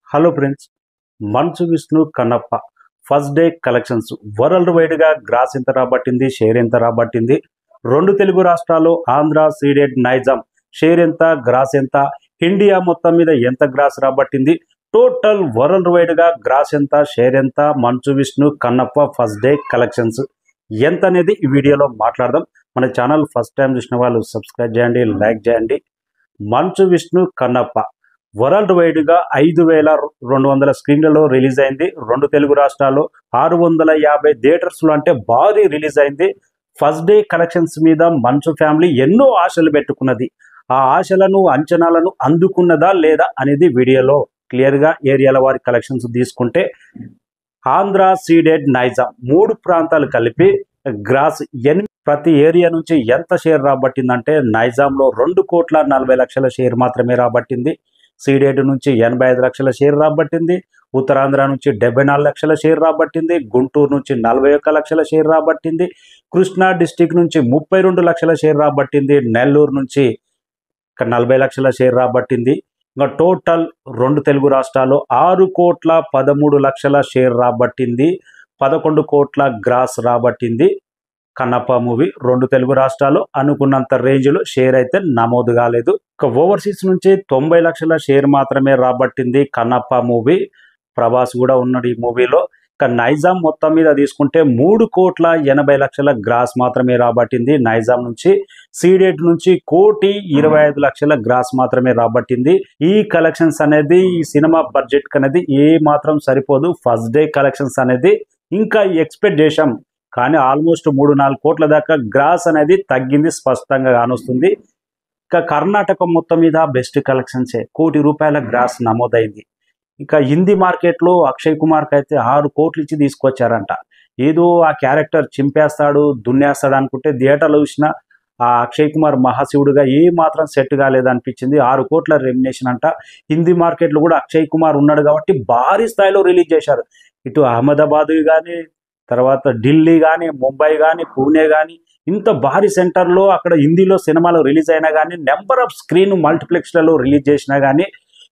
Hello friends, Manchu Vishnu Kannappa first day collections world వైడ్గా gross ఎంత రాబట్టింది, share ఎంత రాబట్టింది, రెండు తెలుగు రాష్ట్రాలు ఆంధ్ర, సీడెడ్, నైజాం షేర్ ఎంత, గ్రాస్ ఎంత, ఇండియా మొత్తం మీద ఎంత గ్రాస్ రాబట్టింది, టోటల్ వరల్డ్ వైడ్గా గ్రాస్ ఎంత, షేర్ ఎంత, Manchu Vishnu Kannappa first day collections ఎంత అనేది ఈ వీడియోలో మాట్లాడదాం. మన ఛానల్ ఫస్ట్ టైం చూసిన వాళ్ళు సబ్స్క్రైబ్ చేయండి, లైక్ చేయండి. మంచు విష్ణు కన్నప్ప వరల్డ్ వైడ్గా 5200 స్క్రీన్లలో రిలీజ్ అయింది. రెండు తెలుగు రాష్ట్రాల్లో 650 థియేటర్స్లో, అంటే భారీ రిలీజ్ అయింది. ఫస్ట్ డే కలెక్షన్స్ మీద మంచు ఫ్యామిలీ ఎన్నో ఆశలు పెట్టుకున్నది. ఆ ఆశలను, అంచనాలను అందుకున్నదా లేదా అనేది వీడియోలో క్లియర్గా ఏరియాల వారి కలెక్షన్స్ తీసుకుంటే, ఆంధ్ర, సీడెడ్, నైజాం మూడు ప్రాంతాలు కలిపి గ్రాస్ ప్రతి ఏరియా నుంచి ఎంత షేర్ రాబట్టిందంటే, నైజాంలో 2,40,00,000 షేర్ మాత్రమే రాబట్టింది. సీడెడ్ నుంచి 85 లక్షల షేర్ రాబట్టింది. ఉత్తరాంధ్ర నుంచి 74 లక్షల షేర్ రాబట్టింది. గుంటూరు నుంచి 41 లక్షల షేర్ రాబట్టింది. కృష్ణా డిస్టిక్ నుంచి 32 లక్షల షేర్ రాబట్టింది. నెల్లూరు నుంచి 40 లక్షల షేర్ రాబట్టింది. ఇంకా టోటల్ రెండు తెలుగు రాష్ట్రాల్లో 6,13,00,000 షేర్ రాబట్టింది. 11 కోట్ల గ్రాస్ రాబట్టింది. కన్నప్ప మూవీ రెండు తెలుగు రాష్ట్రాల్లో అనుకున్నంత రేంజ్లో షేర్ అయితే నమోదు కాలేదు. ఇక ఓవర్సీస్ నుంచి 90 లక్షల షేర్ మాత్రమే రాబట్టింది కన్నప్ప మూవీ. ప్రభాస్ కూడా ఉన్నాడు ఈ మూవీలో. ఇక నైజాం మొత్తం మీద తీసుకుంటే 3,80,00,000 గ్రాస్ మాత్రమే రాబట్టింది నైజాం నుంచి. సీడెడ్ నుంచి 1,25,00,000 గ్రాస్ మాత్రమే రాబట్టింది. ఈ కలెక్షన్స్ అనేది ఈ సినిమా బడ్జెట్ అనేది ఏ మాత్రం సరిపోదు. ఫస్ట్ డే కలెక్షన్స్ అనేది ఇంకా ఎక్స్పెక్ట్ చేశాం, కానీ ఆల్మోస్ట్ 3-4 కోట్ల దాకా గ్రాస్ అనేది తగ్గింది, స్పష్టంగా కానొస్తుంది. ఇక కర్ణాటక మొత్తం మీద బెస్ట్ కలెక్షన్సే, ₹1,00,00,000 గ్రాస్ నమోదైంది. ఇక హిందీ మార్కెట్లో అక్షయ్ కుమార్కి అయితే 6 కోట్లు ఇచ్చి తీసుకొచ్చారంట. ఏదో ఆ క్యారెక్టర్ చింపేస్తాడు, దున్నేస్తాడు అనుకుంటే థియేటర్లో చూసిన ఆ అక్షయ్ కుమార్ మహాశివుడిగా ఏ మాత్రం సెట్ కాలేదనిపించింది. 6 కోట్ల రెమ్యునేషన్ అంట. హిందీ మార్కెట్లో కూడా అక్షయ్ కుమార్ ఉన్నాడు కాబట్టి భారీ స్థాయిలో రిలీజ్ చేశారు. ఇటు అహ్మదాబాద్ కానీ, తర్వాత ఢిల్లీ కానీ, ముంబై కానీ, పూణే కానీ, ఇంత భారీ సెంటర్లో అక్కడ హిందీలో సినిమాలు రిలీజ్ అయినా కానీ, నెంబర్ ఆఫ్ స్క్రీన్ మల్టీప్లెక్స్లలో రిలీజ్ చేసినా కానీ,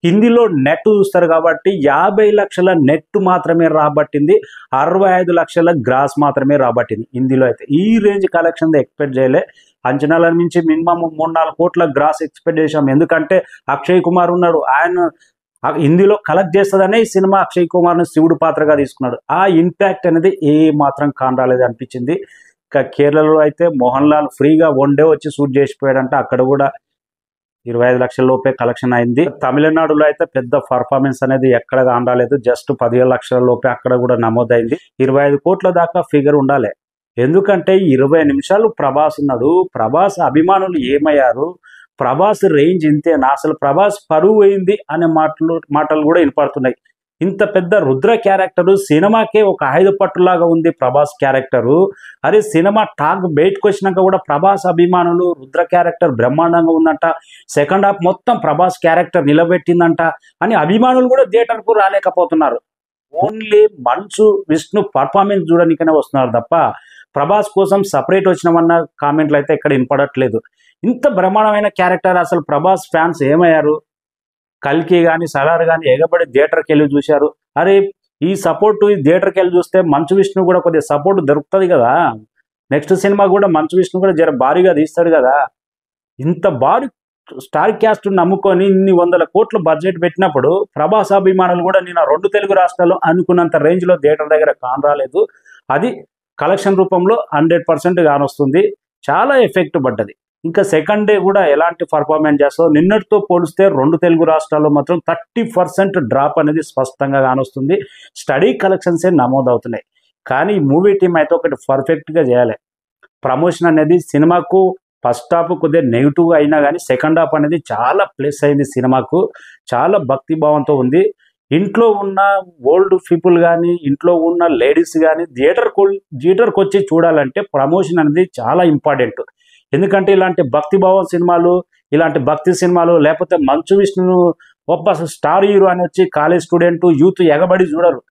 హిందీలో నెట్ చూస్తారు కాబట్టి 50 లక్షల నెట్ మాత్రమే రాబట్టింది. 65 లక్షల గ్రాస్ మాత్రమే రాబట్టింది హిందీలో అయితే. ఈ రేంజ్ కలెక్షన్ ఎక్స్పెక్ట్ చేయలే. అంచనాల నుంచి మినిమం 3-4 కోట్ల గ్రాస్ ఎక్స్పెక్ట్ చేసాం. ఎందుకంటే అక్షయ్ కుమార్ ఉన్నాడు, ఆయన హిందీలో కలెక్ట్ చేస్తుందనే ఈ సినిమా అక్షయ్ కుమార్ను శివుడు పాత్రగా తీసుకున్నాడు. ఆ ఇంపాక్ట్ అనేది ఏ మాత్రం కానరాలేదు అనిపించింది. ఇక కేరళలో అయితే మోహన్ లాల్ ఫ్రీగా 1 డే వచ్చి షూట్ చేసిపోయాడంటే అక్కడ కూడా 25 లక్షల లోపే కలెక్షన్ అయింది. తమిళనాడులో అయితే పెద్ద పర్ఫార్మెన్స్ అనేది ఎక్కడ కానరాలేదు, జస్ట్ 17 లక్షల లోపే అక్కడ కూడా నమోదైంది. 25 కోట్ల దాకా ఫిగర్ ఉండాలి. ఎందుకంటే 20 నిమిషాలు ప్రభాస్ ఉన్నాడు. ప్రభాస్ అభిమానులు ఏమయ్యారు, ప్రభాస్ రేంజ్ ఇంతేనా, అసలు ప్రభాస్ పరువు అయింది అనే మాటలు కూడా వినపడుతున్నాయి. ఇంత పెద్ద రుద్ర క్యారెక్టరు సినిమాకే ఒక ఆయుధ పట్టులాగా ఉంది ప్రభాస్ క్యారెక్టరు. అరే సినిమా టాక్ బయటకు వచ్చినాక కూడా ప్రభాస్ అభిమానులు రుద్ర క్యారెక్టర్ బ్రహ్మాండంగా ఉందంట, సెకండ్ హాఫ్ మొత్తం ప్రభాస్ క్యారెక్టర్ నిలబెట్టిందంట అని అభిమానులు కూడా థియేటర్కు రాలేకపోతున్నారు. ఓన్లీ మంచు విష్ణు పర్ఫార్మెన్స్ చూడడానికనే వస్తున్నారు తప్ప ప్రభాస్ కోసం సపరేట్ వచ్చినామన్న కామెంట్లు అయితే ఇక్కడ వినపడట్లేదు. ఇంత బ్రహ్మాండమైన క్యారెక్టర్, అసలు ప్రభాస్ ఫ్యాన్స్ ఏమయ్యారు? కల్కి కానీ, సలార్ కానీ ఎగబడి థియేటర్కి వెళ్ళి చూశారు. అరే ఈ సపోర్టు ఈ థియేటర్కి వెళ్ళి చూస్తే మంచు విష్ణు కూడా కొద్దిగా సపోర్ట్ దొరుకుతుంది కదా. నెక్స్ట్ సినిమా కూడా మంచు విష్ణు కూడా జర భారీగా తీస్తాడు కదా. ఇంత భారీ స్టార్ క్యాస్ట్ నమ్ముకొని ఇన్ని 100 కోట్ల బడ్జెట్ పెట్టినప్పుడు ప్రభాస్ అభిమానులు కూడా నేను రెండు తెలుగు రాష్ట్రాల్లో అనుకున్నంత రేంజ్లో థియేటర్ దగ్గర కానరాలేదు. అది కలెక్షన్ రూపంలో 100% కానొస్తుంది. చాలా ఎఫెక్ట్ పడ్డది. ఇంకా సెకండ్ డే కూడా ఎలాంటి పర్ఫార్మెన్స్ చేస్తుందో నిన్నటితో పోలిస్తే రెండు తెలుగు రాష్ట్రాల్లో మాత్రం 30% డ్రాప్ అనేది స్పష్టంగా కానొస్తుంది. స్టడీ కలెక్షన్సే నమోదవుతున్నాయి. కానీ ఈ మూవీ టీం అయితే ఒకటి పర్ఫెక్ట్గా చేయాలి. ప్రమోషన్ అనేది సినిమాకు ఫస్ట్ హాఫ్ కొద్దిగా నెగిటివ్గా అయినా కానీ సెకండ్ హాఫ్ అనేది చాలా ప్లస్ అయింది. సినిమాకు చాలా భక్తిభావంతో ఉంది. ఇంట్లో ఉన్న ఓల్డ్ పీపుల్ కానీ, ఇంట్లో ఉన్న లేడీస్ కానీ థియేటర్కి వచ్చి చూడాలంటే ప్రమోషన్ అనేది చాలా ఇంపార్టెంట్. ఎందుకంటే ఇలాంటి భక్తిభావం సినిమాలు, ఇలాంటి భక్తి సినిమాలు, లేకపోతే మంచు విష్ణును గొప్ప స్టార్ హీరో అని వచ్చి కాలేజ్ స్టూడెంట్ యూత్ ఎగబడి చూడరు.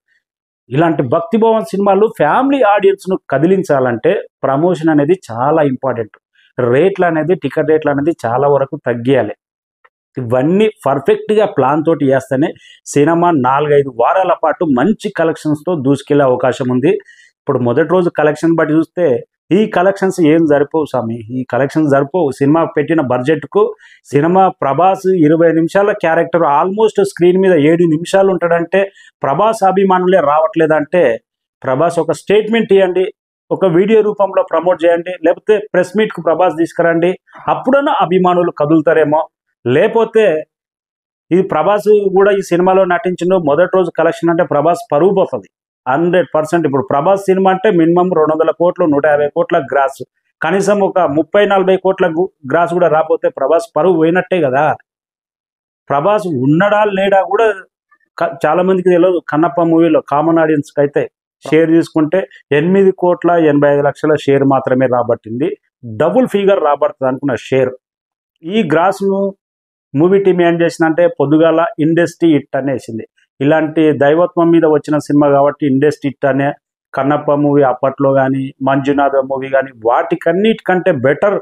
ఇలాంటి భక్తిభావం సినిమాలు ఫ్యామిలీ ఆడియన్స్ను కదిలించాలంటే ప్రమోషన్ అనేది చాలా ఇంపార్టెంట్. టికెట్ రేట్లు అనేది చాలా వరకు తగ్గియాలి. ఇవన్నీ పర్ఫెక్ట్గా ప్లాన్ తోటి చేస్తేనే సినిమా 4-5 వారాల పాటు మంచి కలెక్షన్స్తో దూసుకెళ్లే అవకాశం ఉంది. ఇప్పుడు మొదటి రోజు కలెక్షన్ బట్టి చూస్తే ఈ కలెక్షన్స్ ఏం సరిపోవు స్వామి, ఈ కలెక్షన్స్ సరిపోవు. సినిమా పెట్టిన బడ్జెట్కు సినిమా ప్రభాస్ 20 నిమిషాల క్యారెక్టర్ ఆల్మోస్ట్ స్క్రీన్ మీద 7 నిమిషాలు ఉంటాడంటే ప్రభాస్ అభిమానులే రావట్లేదంటే ప్రభాస్ ఒక స్టేట్మెంట్ ఇవ్వండి, ఒక వీడియో రూపంలో ప్రమోట్ చేయండి, లేకపోతే ప్రెస్ మీట్కు ప్రభాస్ తీసుకురండి, అప్పుడన్నా అభిమానులు కదులుతారేమో. లేకపోతే ఇది ప్రభాస్ కూడా ఈ సినిమాలో నటించిన మొదటి రోజు కలెక్షన్ అంటే ప్రభాస్ పరుగు పోతుంది 100%. ఇప్పుడు ప్రభాస్ సినిమా అంటే మినిమం 200 కోట్లు 150 కోట్ల గ్రాస్, కనీసం ఒక 30-40 కోట్ల గ్రాస్ కూడా రాకపోతే ప్రభాస్ పరుగు పోయినట్టే కదా. ప్రభాస్ ఉన్నడా లేడా కూడా చాలా మందికి తెలియదు. కన్నప్ప మూవీలో కామన్ ఆడియన్స్కి అయితే షేర్ తీసుకుంటే 8,85,00,000 షేర్ మాత్రమే రాబట్టింది. డబుల్ ఫిగర్ రాబడుతుంది అనుకున్న షేర్. ఈ గ్రాస్ను మూవీ టీం ఏం చేసిందంటే పొద్దుగాల ఇండస్ట్రీ హిట్ అనేసింది. ఇలాంటి దైవత్వం మీద వచ్చిన సినిమా కాబట్టి ఇండస్ట్రీ హిట్ అనే కన్నప్ప మూవీ అప్పట్లో కానీ మంజునాథ మూవీ కానీ వాటికన్నిటికంటే బెటర్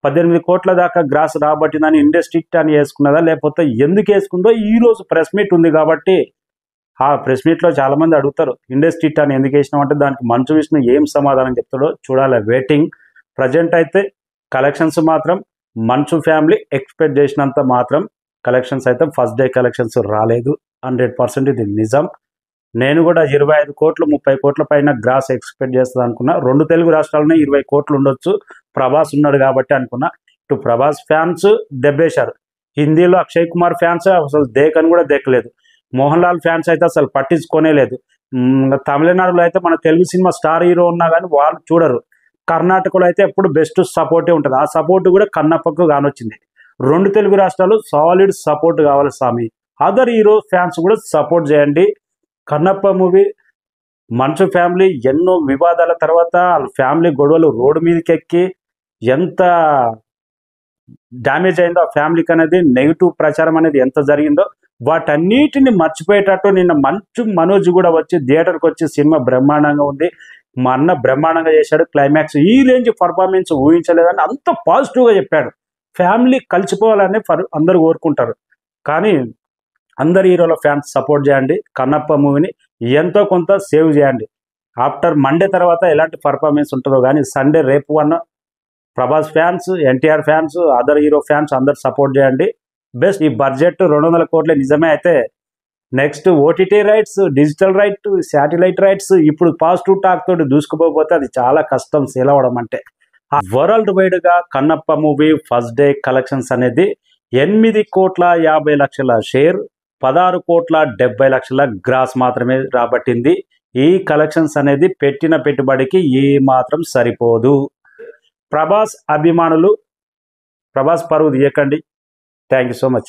18 కోట్ల దాకా గ్రాస్ రాబట్టిందని ఇండస్ట్రీ హిట్ అని వేసుకున్నదా, లేకపోతే ఎందుకు వేసుకుందో ఈరోజు ప్రెస్ మీట్ ఉంది కాబట్టి ఆ ప్రెస్ మీట్లో చాలామంది అడుగుతారు ఇండస్ట్రీ హిట్ అని ఎందుకు వేసినామంటే దానికి మంచు విష్ణు ఏం సమాధానం చెప్తాడో చూడాలి. వెయిటింగ్. ప్రజెంట్ అయితే కలెక్షన్స్ మాత్రం మంచు ఫ్యామిలీ ఎక్స్పెక్ట్ చేసినంత మాత్రం కలెక్షన్స్ అయితే ఫస్ట్ డే కలెక్షన్స్ రాలేదు. 100% ఇది నిజం. నేను కూడా 25 కోట్లు 30 కోట్ల పైన గ్రాస్ ఎక్స్పెక్ట్ చేస్తుంది అనుకున్నా. 2 తెలుగు రాష్ట్రాలనే 20 కోట్లు ఉండొచ్చు, ప్రభాస్ ఉన్నాడు కాబట్టి అనుకున్నా. ఇటు ప్రభాస్ ఫ్యాన్స్ దెబ్బేశారు. హిందీలో అక్షయ్ కుమార్ ఫ్యాన్స్ అసలు దేకని కూడా దేకలేదు. మోహన్ లాల్ ఫ్యాన్స్ అయితే అసలు పట్టించుకోనే లేదు. తమిళనాడులో అయితే మన తెలుగు సినిమా స్టార్ హీరో ఉన్నా కానీ వాళ్ళు చూడరు. కర్ణాటకలో అయితే ఎప్పుడు బెస్ట్ సపోర్టే ఉంటుంది. ఆ సపోర్ట్ కూడా కన్నప్పకు కానొచ్చింది. 2 తెలుగు రాష్ట్రాలు సాలిడ్ సపోర్ట్ కావాలి స్వామి. అదర్ హీరో ఫ్యాన్స్ కూడా సపోర్ట్ చేయండి. కన్నప్ప మూవీ మంచు ఫ్యామిలీ ఎన్నో వివాదాల తర్వాత వాళ్ళ ఫ్యామిలీ గొడవలు రోడ్డు మీదకి ఎక్కి ఎంత డ్యామేజ్ అయిందో ఆ ఫ్యామిలీకి అనేది, నెగిటివ్ ప్రచారం అనేది ఎంత జరిగిందో వాటన్నిటిని మర్చిపోయేటట్టు నిన్న మంచు మనోజ్ కూడా వచ్చి థియేటర్కి వచ్చి సినిమా బ్రహ్మాండంగా ఉంది, మా అన్న బ్రహ్మాండంగా చేశాడు, క్లైమాక్స్ ఈ రేంజ్ పర్ఫార్మెన్స్ ఊహించలేదని అంత పాజిటివ్గా చెప్పాడు. ఫ్యామిలీ కలిసిపోవాలని అందరూ కోరుకుంటారు. కానీ అందరు హీరోల ఫ్యాన్స్ సపోర్ట్ చేయండి. కన్నప్ప మూవీని ఎంతో కొంత సేవ్ చేయండి. ఆఫ్టర్ మండే తర్వాత ఎలాంటి పర్ఫార్మెన్స్ ఉంటుందో కానీ సండే రేపు Prabhas fans, NTR fans, other hero fans అందరు సపోర్ట్ చేయండి. బెస్ట్. ఈ బడ్జెట్ 200 కోట్లే నిజమే. అయితే next OTT rights, digital right, satellite rights ఇప్పుడు పాజిటివ్ టాక్ తోటి దూసుకుపోతే అది చాలా కష్టం సేల్ అవ్వడం అంటే. వరల్డ్ వైడ్గా Kannappa movie first day collections అనేది 8,50,00,000 షేర్, 16,70,00,000 గ్రాస్ మాత్రమే రాబట్టింది. ఈ కలెక్షన్స్ అనేది పెట్టిన పెట్టుబడికి ఏ మాత్రం సరిపోదు. ప్రభాస్ అభిమానులు ప్రభాస్ పరువు తీయకండి. Thank you so much.